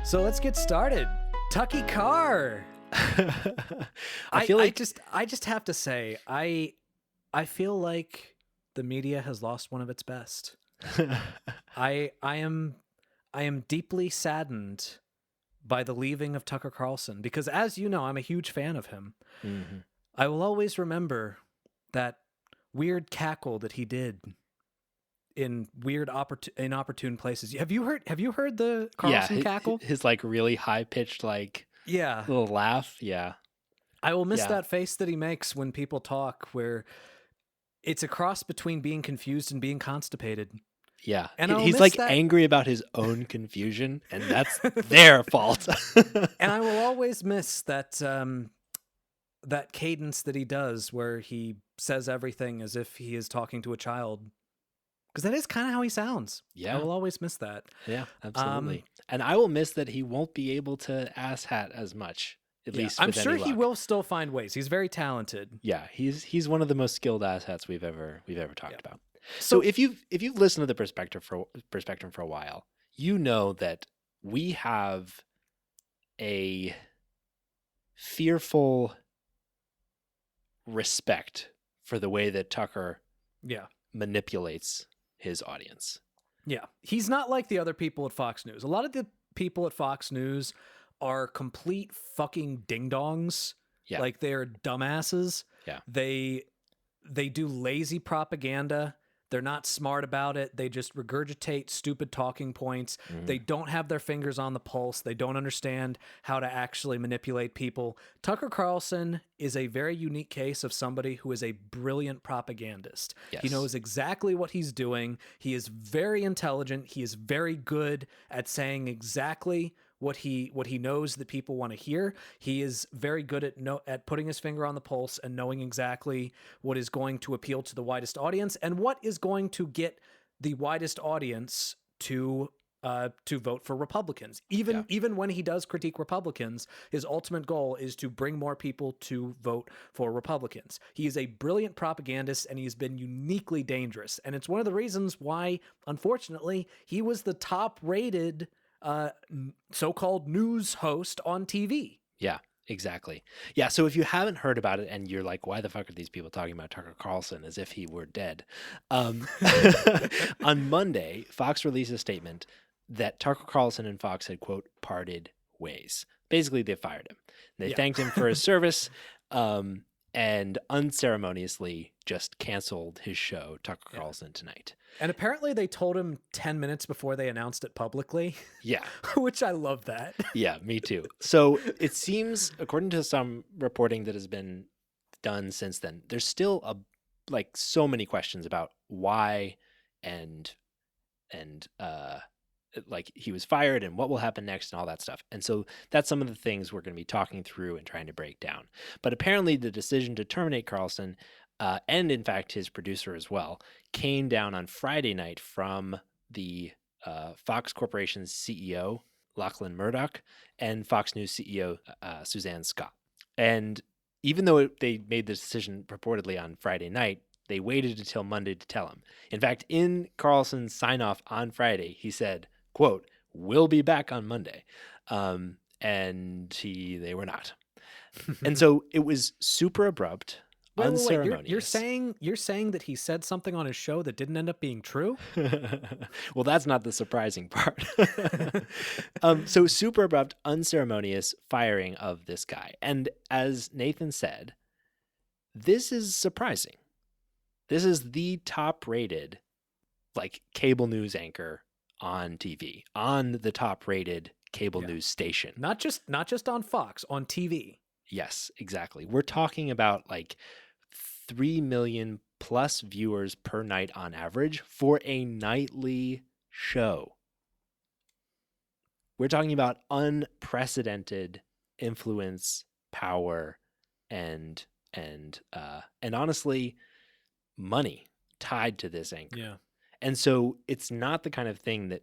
So let's get started. Tucky Carr. I feel like I just have to say, I feel like the media has lost one of its best. I am deeply saddened by the leaving of Tucker Carlson because, as you know, I'm a huge fan of him. Mhm. I will always remember that weird cackle that he did in weird inopportune places. Have you heard the Carlson cackle? his like really high pitched like Yeah. little laugh. Yeah. I will miss Yeah. that face that he makes when people talk, where it's a cross between being confused and being constipated. Yeah. And I'll He's miss like that. angry about his own confusion, and that's their fault. And I will always miss that that cadence that he does where he says everything as if he is talking to a child. Because that is kind of how he sounds. I Yeah. will always miss that. Yeah, absolutely. And I will miss that he won't be able to asshat as much, at least I'm with sure any he luck. will still find ways. He's very talented. Yeah, he's one of the most skilled asshats we've ever talked about. So So if you've listened to the perspective for a while, you know that we have a fearful respect for the way that Tucker yeah. manipulates his audience. Yeah. He's not like the other people at Fox News. A lot of the people at Fox News are complete fucking ding-dongs. Yeah. Like they're dumbasses. Yeah. They do lazy propaganda. They're not smart about it. They just regurgitate stupid talking points. Mhm. They don't have their fingers on the pulse. They don't understand how to actually manipulate people. Tucker Carlson is a very unique case of somebody who is a brilliant propagandist. Yes. He knows exactly what he's doing. He is very intelligent. He is very good at saying exactly what he knows that people want to hear. He is very good at putting his finger on the pulse and knowing exactly what is going to appeal to the widest audience and what is going to get the widest audience to vote for Republicans. Even when he does critique Republicans, his ultimate goal is to bring more people to vote for Republicans. He is a brilliant propagandist, and he's been uniquely dangerous. And it's one of the reasons why, unfortunately, he was the top-rated so-called news host on TV. Yeah, exactly. Yeah, so if you haven't heard about it and you're like, why the fuck are these people talking about Tucker Carlson as if he were dead? On Monday, Fox released a statement that Tucker Carlson and Fox had, quote, parted ways. Basically, they fired him. They thanked him for his service and unceremoniously just canceled his show, Tucker Carlson Tonight. And apparently they told him 10 minutes before they announced it publicly. Yeah. Which I love that. Yeah, me too. So it seems, according to some reporting that has been done since then, there's still so many questions about why and like he was fired and what will happen next and all that stuff. And so that's some of the things we're going to be talking through and trying to break down. But apparently the decision to terminate Carlson and in fact his producer as well came down on Friday night from the Fox Corporation's CEO Lachlan Murdoch and Fox News CEO Suzanne Scott. And even though they made the decision purportedly on Friday night, they waited until Monday to tell him. In fact, in Carlson's sign-off on Friday, he said, quote, "We'll be back on Monday." And they were not. And so it was super abrupt, unceremonious. Wait, you're saying that he said something on his show that didn't end up being true? Well, that's not the surprising part. So super abrupt, unceremonious firing of this guy. And as Nathan said, this is surprising. This is the top-rated like cable news anchor on TV, on the top-rated cable news station. Not just on Fox, on TV. Yes, exactly. We're talking about like 3 million plus viewers per night on average for a nightly show. We're talking about unprecedented influence, power, and honestly, money tied to this anchor. Yeah. And so it's not the kind of thing that,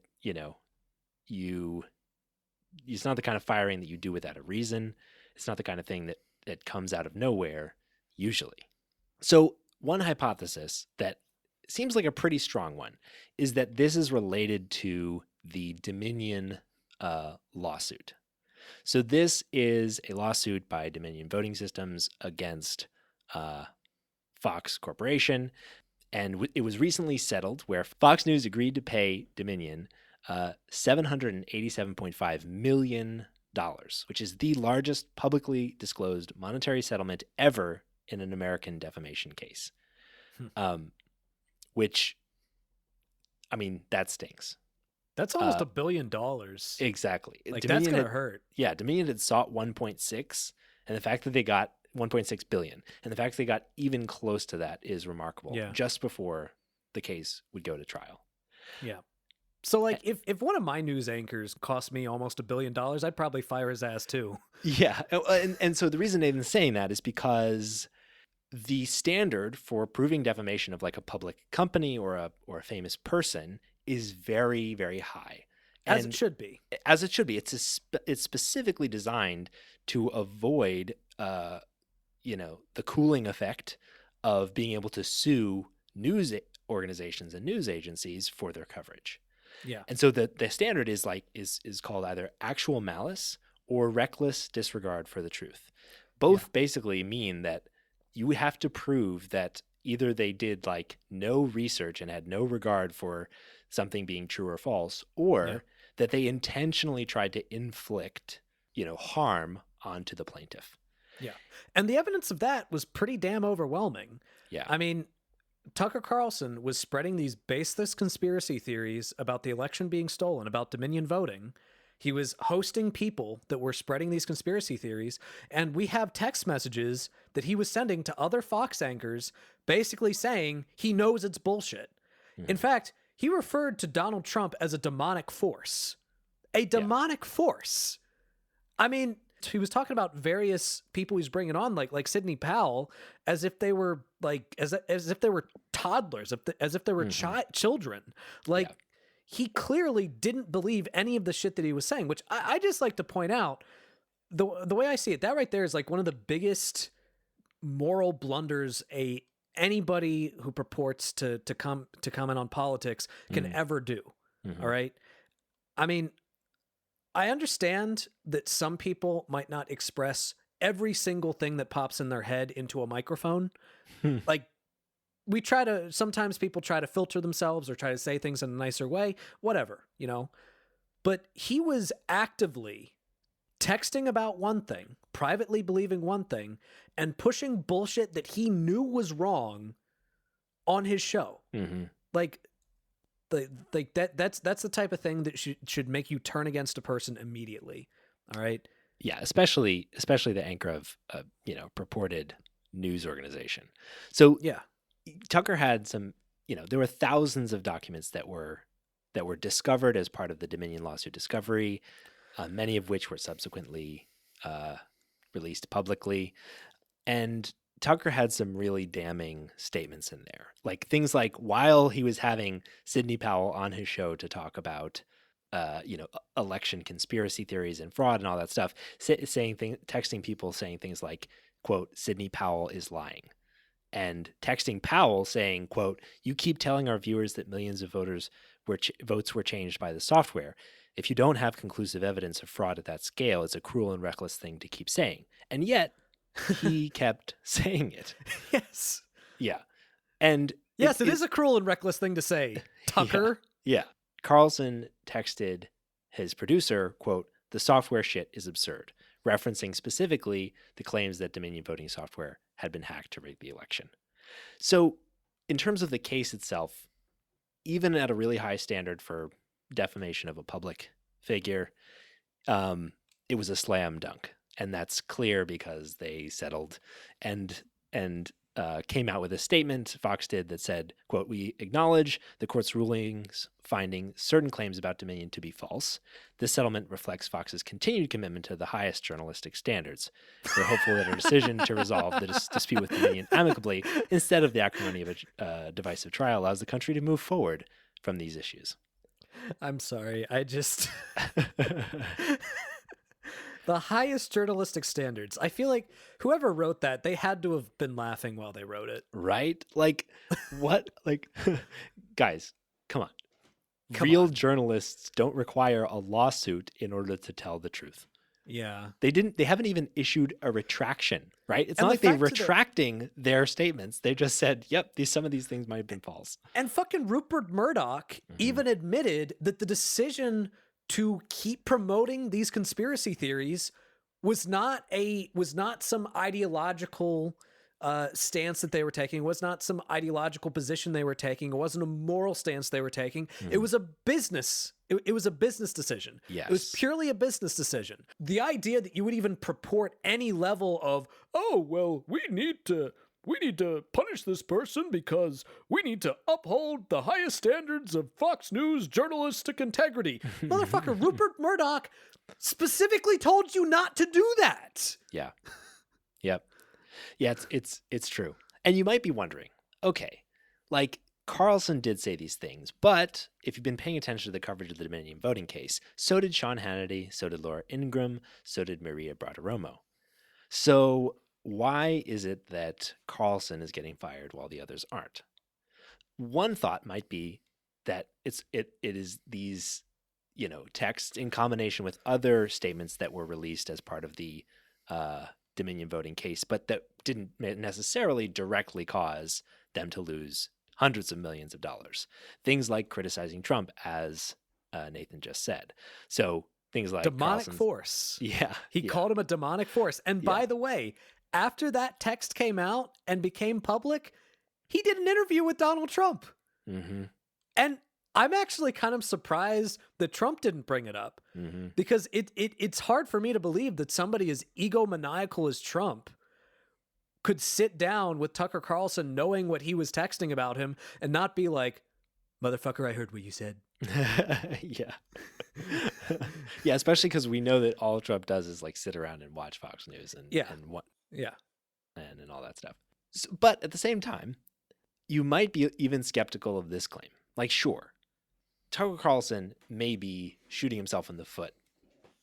it's not the kind of firing that you do without a reason. It's not the kind of thing that comes out of nowhere, usually. So one hypothesis that seems like a pretty strong one is that this is related to the Dominion lawsuit. So this is a lawsuit by Dominion Voting Systems against Fox Corporation, and it was recently settled where Fox News agreed to pay Dominion $787.5 million, which is the largest publicly disclosed monetary settlement ever in an American defamation case. Which, I mean, that stings. That's almost $1 billion. Exactly. Like, Dominion that's going to hurt. Yeah, Dominion had sought 1.6, and the fact that they got 1.6 billion, and the fact they got even close to that is remarkable. Yeah. Just before the case would go to trial. Yeah. So, like, if one of my news anchors cost me almost $1 billion, I'd probably fire his ass too. Yeah, and so the reason Nathan's saying that is because the standard for proving defamation of like a public company or a famous person is very, very high. As it should be. As it should be. It's specifically designed to avoid, the cooling effect of being able to sue news organizations and news agencies for their coverage. Yeah. And so the standard is called either actual malice or reckless disregard for the truth. Both basically mean that you have to prove that either they did like no research and had no regard for something being true or false, or that they intentionally tried to inflict, harm onto the plaintiff. Yeah. And the evidence of that was pretty damn overwhelming. Yeah. I mean, Tucker Carlson was spreading these baseless conspiracy theories about the election being stolen, about Dominion voting. He was hosting people that were spreading these conspiracy theories, and we have text messages that he was sending to other Fox anchors basically saying he knows it's bullshit. Mm-hmm. In fact, he referred to Donald Trump as a demonic force. A demonic force. I mean, he was talking about various people he's bringing on, like Sidney Powell, as if they were like as if they were toddlers, as if they were children. Like, he clearly didn't believe any of the shit that he was saying, which I just like to point out. The way I see it, that right there is like one of the biggest moral blunders anybody who purports to comment on politics can ever do. All right. I mean, I understand that some people might not express every single thing that pops in their head into a microphone. Like, sometimes people try to filter themselves or try to say things in a nicer way, whatever, But he was actively texting about one thing, privately believing one thing, and pushing bullshit that he knew was wrong on his show. Like that's the type of thing that should make you turn against a person immediately. All right. Yeah. Especially the anchor of purported news organization. So Tucker had some, there were thousands of documents that were discovered as part of the Dominion lawsuit discovery, many of which were subsequently released publicly. And Tucker had some really damning statements in there, like things like while he was having Sidney Powell on his show to talk about, election conspiracy theories and fraud and all that stuff, texting people saying things like, quote, Sidney Powell is lying. And texting Powell saying, quote, you keep telling our viewers that millions of votes were changed by the software. If you don't have conclusive evidence of fraud at that scale, it's a cruel and reckless thing to keep saying. And yet he kept saying it. Yes. Yeah. And yes, it is a cruel and reckless thing to say, Tucker. Yeah. Carlson texted his producer, quote, the software shit is absurd, referencing specifically the claims that Dominion voting software had been hacked to rig the election. So in terms of the case itself, even at a really high standard for defamation of a public figure, it was a slam dunk. And that's clear because they settled and came out with a statement, Fox did, that said, quote, we acknowledge the court's rulings finding certain claims about Dominion to be false. This settlement reflects Fox's continued commitment to the highest journalistic standards. We're hopeful that a decision to resolve the dispute with Dominion amicably, instead of the acrimony of a divisive trial, allows the country to move forward from these issues. I'm sorry. I just... The highest journalistic standards. I feel like whoever wrote that, they had to have been laughing while they wrote it. Right? Like, what? Like, guys, come on. Come Real on. journalists don't require a lawsuit in order to tell the truth. Yeah. They haven't even issued a retraction, right? It's And not the like they're fact that retracting their statements. They just said, yep, some of these things might have been false. And fucking Rupert Murdoch even admitted that the decision to keep promoting these conspiracy theories was not some ideological stance that they were taking. It was not some ideological position they were taking. It wasn't a moral stance they were taking. It was a business. It was a business decision. Yes. It was purely a business decision. The idea that you would even purport any level of, oh, well, we need to punish this person because we need to uphold the highest standards of Fox News journalistic integrity. Motherfucker, Rupert Murdoch specifically told you not to do that. Yeah. Yep. Yeah, it's true. And you might be wondering, okay, like Carlson did say these things, but if you've been paying attention to the coverage of the Dominion voting case, so did Sean Hannity, so did Laura Ingraham, so did Maria Bartiromo. So why is it that Carlson is getting fired while the others aren't? One thought might be that it is these, texts in combination with other statements that were released as part of the Dominion voting case, but that didn't necessarily directly cause them to lose hundreds of millions of dollars. Things like criticizing Trump, as Nathan just said. So things like demonic Carlson's force. Yeah. He called him a demonic force. And by the way, after that text came out and became public, he did an interview with Donald Trump. Mm-hmm. And I'm actually kind of surprised that Trump didn't bring it up, because it's hard for me to believe that somebody as egomaniacal as Trump could sit down with Tucker Carlson knowing what he was texting about him and not be like, motherfucker, I heard what you said. Yeah. Yeah, especially because we know that all Trump does is like sit around and watch Fox News and and all that stuff. So, but at the same time, you might be even skeptical of this claim. Like, sure, Tucker Carlson may be shooting himself in the foot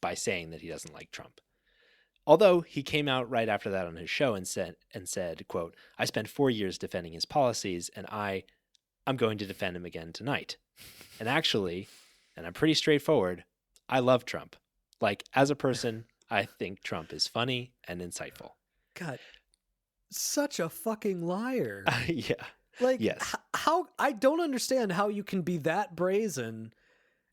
by saying that he doesn't like Trump. Although he came out right after that on his show and said, quote, I spent 4 years defending his policies, and I'm going to defend him again tonight. And actually, and I'm pretty straightforward, I love Trump. Like, as a person, I think Trump is funny and insightful. God, such a fucking liar. Yeah. Like, yes. How I don't understand how you can be that brazen,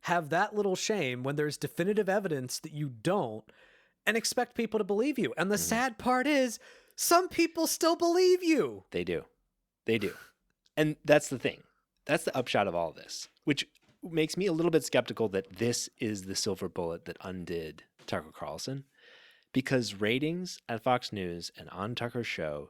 have that little shame when there's definitive evidence that you don't, and expect people to believe you. And the sad part is, some people still believe you. They do. And that's the thing. That's the upshot of all this, which makes me a little bit skeptical that this is the silver bullet that undid Tucker Carlson, because ratings at Fox News and on Tucker's show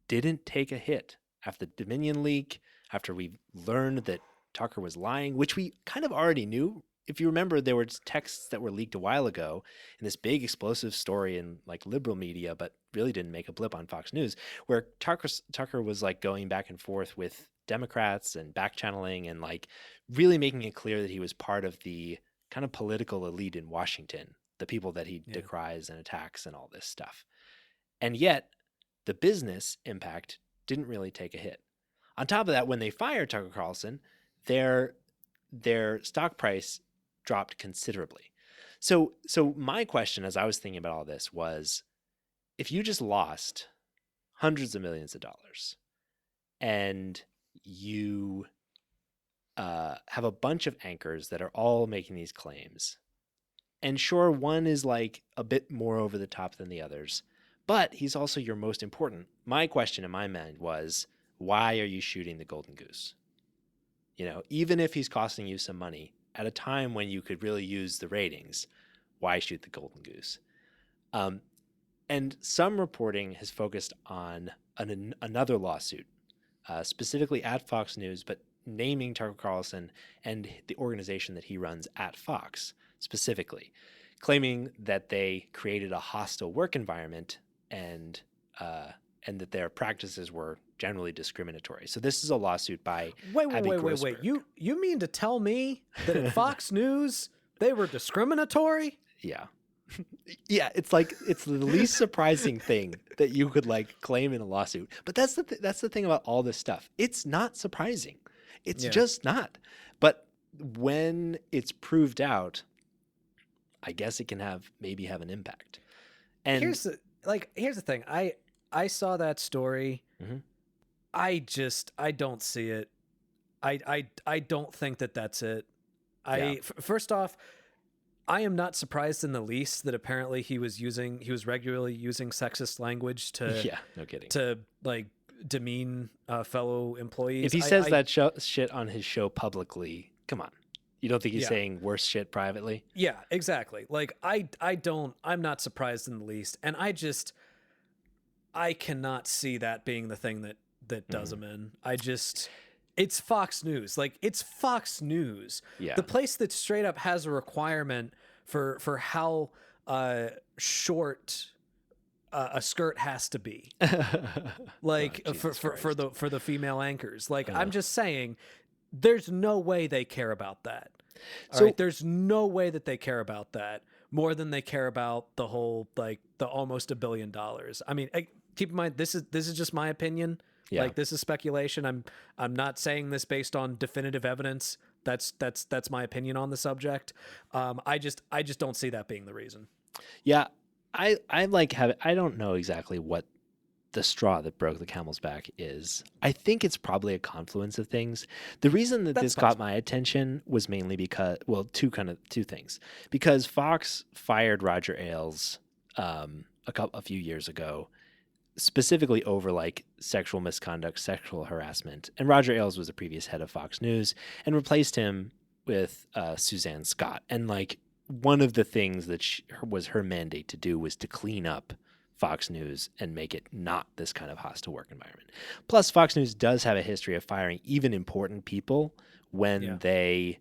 didn't take a hit after the Dominion leak, after we learned that Tucker was lying, which we kind of already knew. If you remember, there were texts that were leaked a while ago in this big explosive story in like liberal media, but really didn't make a blip on Fox News, where Tucker was like going back and forth with Democrats and back channeling and like really making it clear that he was part of the kind of political elite in Washington, the people that he decries and attacks and all this stuff. And yet the business impact didn't really take a hit. On top of that, when they fired Tucker Carlson, their stock price dropped considerably. So my question as I was thinking about all this was, if you just lost hundreds of millions of dollars and you have a bunch of anchors that are all making these claims, and sure, one is like a bit more over the top than the others, but he's also your most important. My question in my mind was, why are you shooting the golden goose? Even if he's costing you some money at a time when you could really use the ratings, why shoot the golden goose? And some reporting has focused on another lawsuit, specifically at Fox News, but naming Tucker Carlson and the organization that he runs at Fox specifically, claiming that they created a hostile work environment and that their practices were generally discriminatory. So this is a lawsuit by Wait. Grossberg. You mean to tell me that at Fox News they were discriminatory? Yeah. Yeah, it's the least surprising thing that you could like claim in a lawsuit. But that's the thing about all this stuff. It's not surprising. It's just not. But when it's proved out, I guess it can maybe have an impact. And here's the thing. I saw that story. Mhm. I don't see it. I don't think that that's it. Yeah. First off, I am not surprised in the least that apparently he was regularly using sexist language to Yeah, no kidding. like demean fellow employees. If he says that shit on his show publicly, come on. You don't think he's saying worse shit privately? Yeah, exactly. Like I'm not surprised in the least. And I cannot see that being the thing that does him in. It's Fox News. Like, it's Fox News. Yeah. The place that straight up has a requirement for how short a skirt has to be. Like, for the female anchors. Like, I'm just saying, there's no way they care about that. All right? There's no way that they care about that more than they care about the whole, like, the almost $1 billion. I mean, keep in mind, this is just my opinion. Yeah. Like, this is speculation. I'm not saying this based on definitive evidence. That's my opinion on the subject. I just don't see that being the reason. Yeah, I don't know exactly what the straw that broke the camel's back is. I think it's probably a confluence of things. The reason that this got my attention was mainly because, well, two things. Because Fox fired Roger Ailes a few years ago, specifically over like sexual misconduct, sexual harassment. And Roger Ailes was a previous head of Fox News and replaced him with Suzanne Scott. And like one of the things that was her mandate to do was to clean up Fox News and make it not this kind of hostile work environment. Plus, Fox News does have a history of firing even important people when they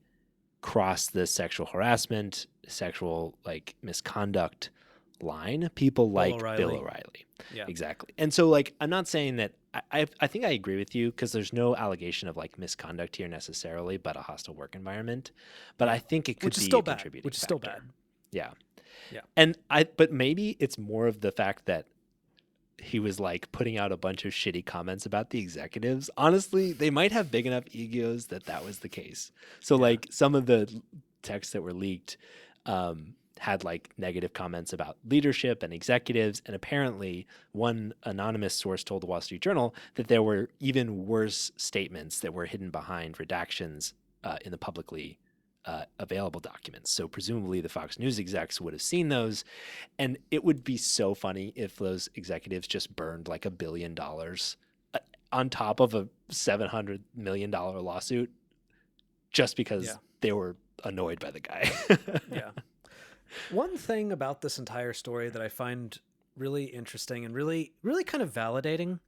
cross the sexual harassment, sexual like misconduct line. People like Bill O'Reilly. Yeah, exactly. And so like, I'm not saying that I think I agree with you because there's no allegation of like misconduct here necessarily, but a hostile work environment. But I think it could be a contributing which is still bad. Yeah. Yeah. And but maybe it's more of the fact that he was like putting out a bunch of shitty comments about the executives. Honestly, they might have big enough egos that was the case. So like some of the texts that were leaked had like negative comments about leadership and executives. And apparently one anonymous source told the Wall Street Journal that there were even worse statements that were hidden behind redactions in the publicly available documents. So presumably the Fox News execs would have seen those. And it would be so funny if those executives just burned like $1 billion on top of a $700 million lawsuit just because they were annoyed by the guy. Yeah. One thing about this entire story that I find really interesting and really, really kind of validating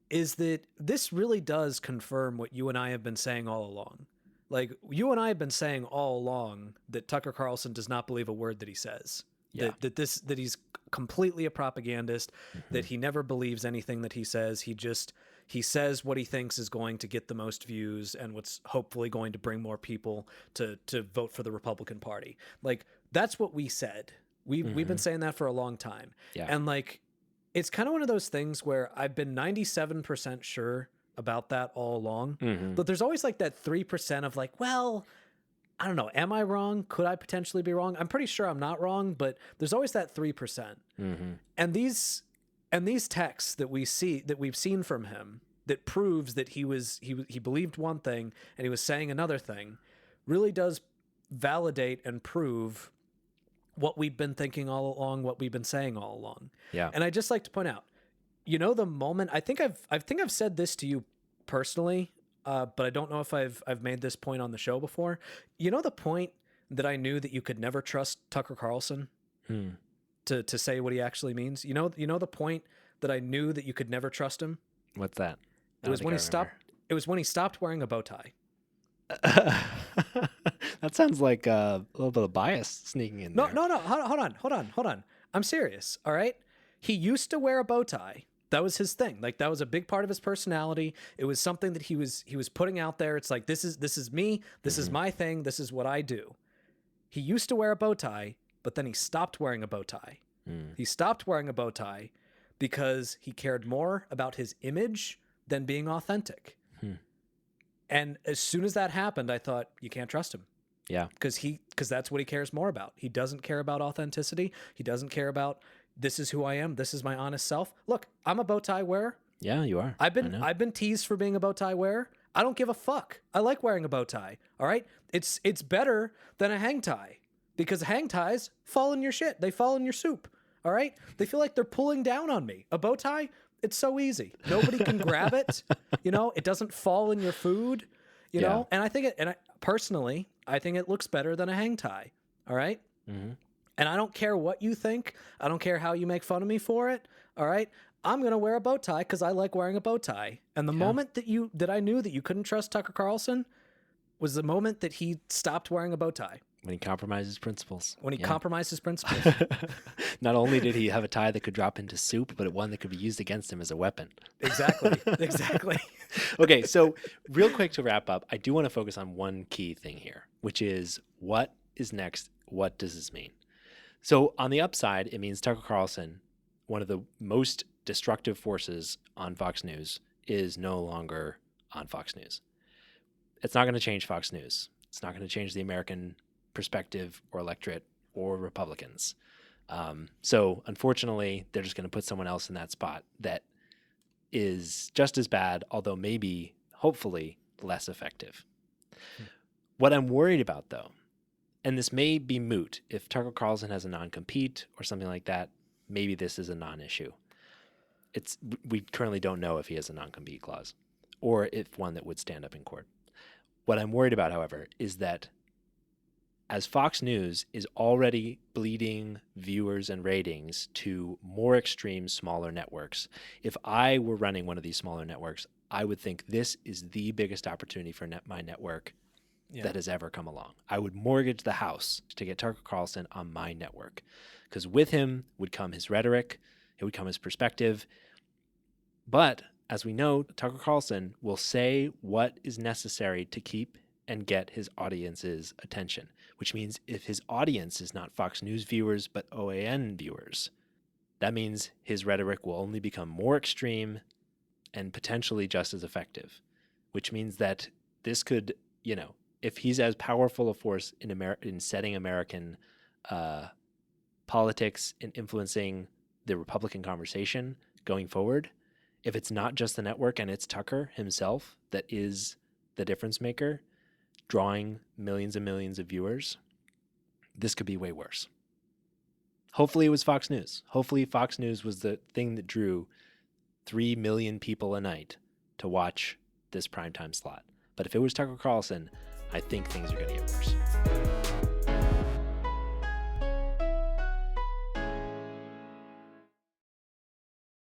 is that this really does confirm what you and I have been saying all along. Like, you and I have been saying all along that Tucker Carlson does not believe a word that he says. Yeah. That he's completely a propagandist, that he never believes anything that he says. He says what he thinks is going to get the most views and what's hopefully going to bring more people to vote for the Republican Party. Like, that's what we said. We've been saying that for a long time. Yeah. And like, it's kind of one of those things where I've been 97% sure about that all along, but there's always like that 3% of like, well, I don't know, am I wrong? Could I potentially be wrong? I'm pretty sure I'm not wrong, but there's always that 3%. And these texts that we've seen from him that proves that he believed one thing and he was saying another thing really does validate and prove what we've been thinking all along, what we've been saying all along. Yeah. And I just like to point out, the moment, I think I've said this to you personally, but I don't know if I've made this point on the show before. The point that I knew that you could never trust Tucker Carlson to say what he actually means. The point that I knew that you could never trust him. What's that? It was when he stopped wearing a bow tie. That sounds like a little bit of bias sneaking in there. No. Hold on. I'm serious. All right. He used to wear a bow tie. That was his thing. Like, that was a big part of his personality. It was something that he was putting out there. It's like, this is me. This is my thing. This is what I do. He used to wear a bow tie, but then he stopped wearing a bow tie. He stopped wearing a bow tie because he cared more about his image than being authentic. And as soon as that happened, I thought, you can't trust him. Yeah. Because that's what he cares more about. He doesn't care about authenticity. He doesn't care about, this is who I am. This is my honest self. Look, I'm a bow tie wearer. Yeah, you are. I've I know. been teased for being a bow tie wearer. I don't give a fuck. I like wearing a bow tie. All right? It's better than a hang tie, because hang ties fall in your shit. They fall in your soup. All right? They feel like they're pulling down on me. A bow tie, it's so easy. Nobody can grab it. You know, it doesn't fall in your food, you know? And I think personally, I think it looks better than a hang tie. All right? Mm-hmm. And I don't care what you think. I don't care how you make fun of me for it. All right? I'm going to wear a bow tie because I like wearing a bow tie. And the moment that I knew that you couldn't trust Tucker Carlson was the moment that he stopped wearing a bow tie. When he compromised his principles. When he compromised his principles. Not only did he have a tie that could drop into soup, but one that could be used against him as a weapon. Exactly. Exactly. Okay, so real quick to wrap up, I do want to focus on one key thing here, which is what is next? What does this mean? So on the upside, it means Tucker Carlson, one of the most destructive forces on Fox News, is no longer on Fox News. It's not going to change Fox News. It's not going to change the American perspective or electorate or Republicans. So unfortunately, they're just going to put someone else in that spot that is just as bad, although maybe, hopefully, less effective. What I'm worried about, though, and this may be moot, if Tucker Carlson has a non-compete or something like that, maybe this is a non-issue. We currently don't know if he has a non-compete clause or if one that would stand up in court. What I'm worried about, however, is that as Fox News is already bleeding viewers and ratings to more extreme, smaller networks, if I were running one of these smaller networks, I would think this is the biggest opportunity for my network that has ever come along. I would mortgage the house to get Tucker Carlson on my network, because with him would come his rhetoric, it would come his perspective. But as we know, Tucker Carlson will say what is necessary to keep and get his audience's attention, which means if his audience is not Fox News viewers, but OAN viewers, that means his rhetoric will only become more extreme and potentially just as effective, which means that this could, if he's as powerful a force in setting American politics and influencing the Republican conversation going forward, if it's not just the network and it's Tucker himself that is the difference maker, drawing millions and millions of viewers, this could be way worse. Hopefully it was Fox News. Hopefully Fox News was the thing that drew 3 million people a night to watch this primetime slot. But if it was Tucker Carlson, I think things are going to get worse.